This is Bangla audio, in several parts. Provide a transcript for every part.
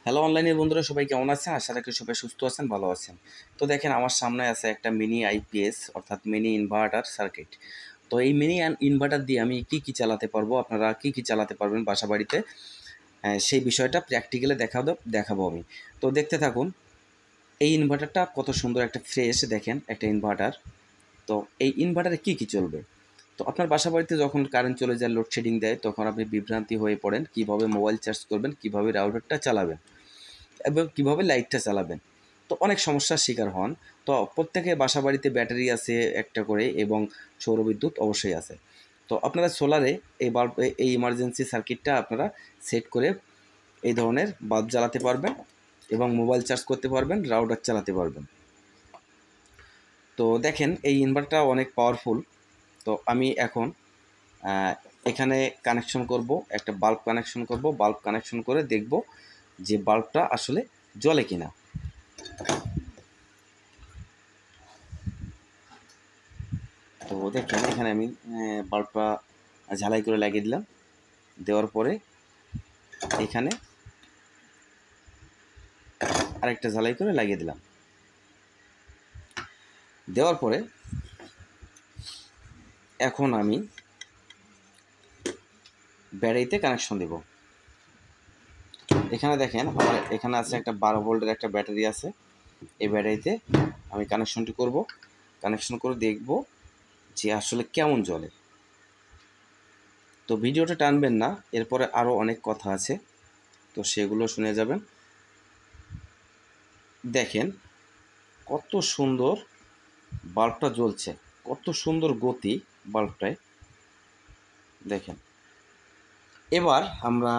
হ্যালো অনলাইনের বন্ধুরা, সবাই কেমন আছেন? আশা রাখি সবাই সুস্থ আছেন, ভালো আছেন। তো দেখেন, আমার সামনে আছে একটা মিনি আইপিএস অর্থাৎ মিনি ইনভার্টার সার্কিট। তো এই মিনি ইনভার্টার দিয়ে আমি কি চালাতে পারবো, আপনারা কি চালাতে পারবেন বাসা বাড়িতে, সেই বিষয়টা প্র্যাকটিক্যালে দেখাবো আমি। তো দেখতে থাকুন। এই ইনভার্টারটা কত সুন্দর, একটা ফ্রেশ দেখেন একটা ইনভার্টার। তো এই ইনভার্টারে কি চলবে? তো আপনার বাসা বাড়িতে যখন কারেন্ট চলে যায়, লোডশেডিং দেয়, তখন আপনি বিভ্রান্তি হয়ে পড়েন কীভাবে মোবাইল চার্জ করবেন, কীভাবে রাউটারটা চালাবেন এবং কীভাবে লাইটটা চালাবেন। তো অনেক সমস্যার শিকার হন। তো প্রত্যেকের বাসা বাড়িতে ব্যাটারি আছে একটা করে এবং সৌরবিদ্যুৎ অবশ্যই আছে। তো আপনারা সোলারে এই বাল্ব, এই ইমার্জেন্সি সার্কিটটা আপনারা সেট করে এই ধরনের বাল্ব জ্বালাতে পারবেন এবং মোবাইল চার্জ করতে পারবেন, রাউটার চালাতে পারবেন। তো দেখেন, এই ইনভার্টারটা অনেক পাওয়ারফুল। তো আমি এখন এখানে কানেকশন করব, একটা বাল্ব কানেকশন করব। বাল্ব কানেকশন করে দেখব যে বাল্বটা আসলে জ্বলে কিনা। তো দেখেন, এখানে আমি বাল্বটা ঝালাই করে লাগিয়ে দিলাম। দেওয়ার পরে এখানে আরেকটা ঝালাই করে লাগিয়ে দিলাম। দেওয়ার পরে এখন আমি ব্যাটারিতে কানেকশন দেব। এখানে দেখেন, আমার এখানে আছে একটা 12 ভোল্টের একটা ব্যাটারি আছে। এই ব্যাটারিতে আমি কানেকশনটি করব। কানেকশন করে দেখব যে আসলে কেমন জ্বলে। তো ভিডিওটা টানবেন না, এরপরে আরও অনেক কথা আছে, তো সেগুলো শুনে যাবেন। দেখেন কত সুন্দর বাল্বটা জ্বলছে, কত সুন্দর গতি বাল্বটায়। দেখেন, এবার আমরা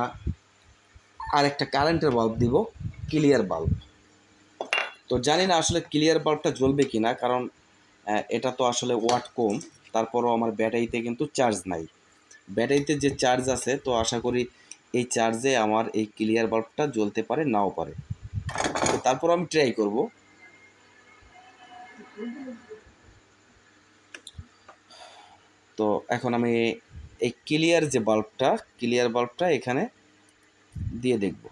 আরেকটা কারেন্টের বাল্ব দিব, ক্লিয়ার বাল্ব। তো জানি না আসলে ক্লিয়ার বাল্বটা জ্বলবে কি না, কারণ এটা তো আসলে ওয়াট কম। তারপরও আমার ব্যাটারিতে কিন্তু চার্জ নাই। ব্যাটারিতে যে চার্জ আছে, তো আশা করি এই চার্জে আমার এই ক্লিয়ার বাল্বটা জ্বলতে পারে, নাও পারে। তো তারপর আমি ট্রাই করব। তো এখন আমি এই ক্লিয়ার বাল্বটা এখানে দিয়ে দেখব।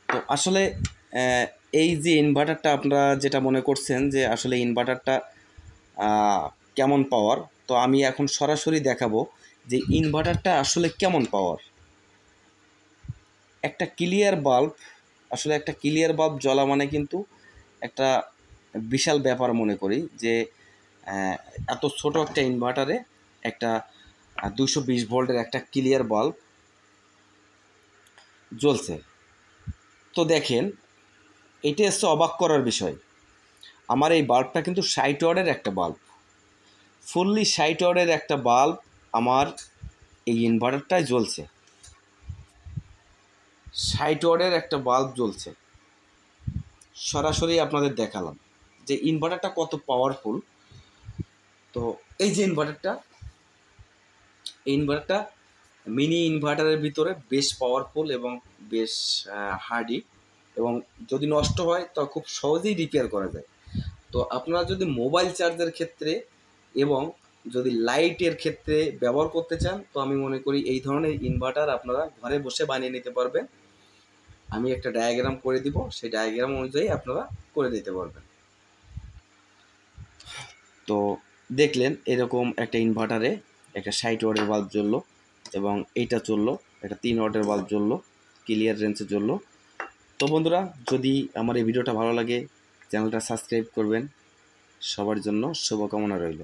তো আসলে এই যে ইনভার্টারটা, আপনারা যেটা মনে করছেন যে আসলে ইনভার্টারটা কেমন পাওয়ার, তো আমি এখন সরাসরি দেখাবো যে ইনভার্টারটা আসলে কেমন পাওয়ার। একটা ক্লিয়ার বাল্ব জ্বলা মানে কিন্তু একটা বিশাল ব্যাপার মনে করি, যে এত ছোট একটা ইনভার্টারে একটা 220 ভোল্টের একটা ক্লিয়ার বাল্ব জ্বলছে। তো দেখেন, এটা হচ্ছে অবাক করার বিষয়। আমার এই বাল্বটা কিন্তু 60 ওয়াটের একটা বাল্ব, ফুললি 60 ওয়াটের একটা বাল্ব আমার এই ইনভার্টারটায় জ্বলছে। 60 ওয়াটের একটা বাল্ব জ্বলছে। সরাসরি আপনাদের দেখালাম যে ইনভার্টারটা কত পাওয়ারফুল। তো এই যে ইনভার্টারটা মিনি ইনভার্টারের ভিতরে বেশ পাওয়ারফুল এবং বেশ হার্ডি, এবং যদি নষ্ট হয় তো খুব সহজেই রিপেয়ার করা যায়। তো আপনারা যদি মোবাইল চার্জের ক্ষেত্রে এবং যদি লাইটের ক্ষেত্রে ব্যবহার করতে চান, তো আমি মনে করি এই ধরনের ইনভার্টার আপনারা ঘরে বসে বানিয়ে নিতে পারবেন। আমি একটা ডায়াগ্রাম করে দিব, সেই ডায়াগ্রাম অনুযায়ী আপনারা করে দিতে পারবেন। তো দেখলেন, এরকম একটা ইনভার্টারে একটা 60 ওয়াটের বাল্ব জ্বললো এবং এইটা চললো, একটা 3 ওয়াটের বাল্ব জ্বললো, ক্লিয়ার রেঞ্জে জ্বললো। তো বন্ধুরা, যদি আমার এই ভিডিওটা ভালো লাগে, চ্যানেলটা সাবস্ক্রাইব করবেন। সবার জন্য শুভকামনা রইল।